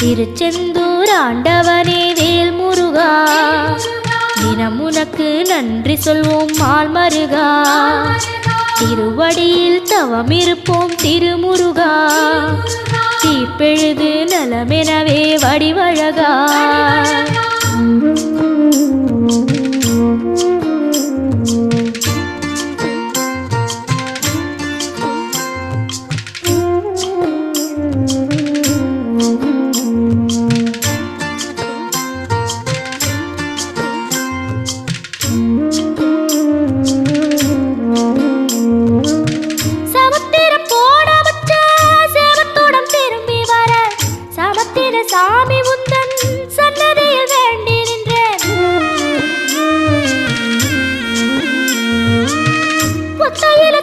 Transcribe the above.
திருச்செந்தூர் ஆண்டவனே வேல் முருகா, தினம் உனக்கு நன்றி சொல்வோம் மால் மருகா. திருவடியில் தவம் இருப்போம் திருமுருகா, தீப்பெழுது நலமெனவே வடிவழகா. சாமி உந்தன் சன்னதியில் வேண்டி நின்றேன். ஒத்தையில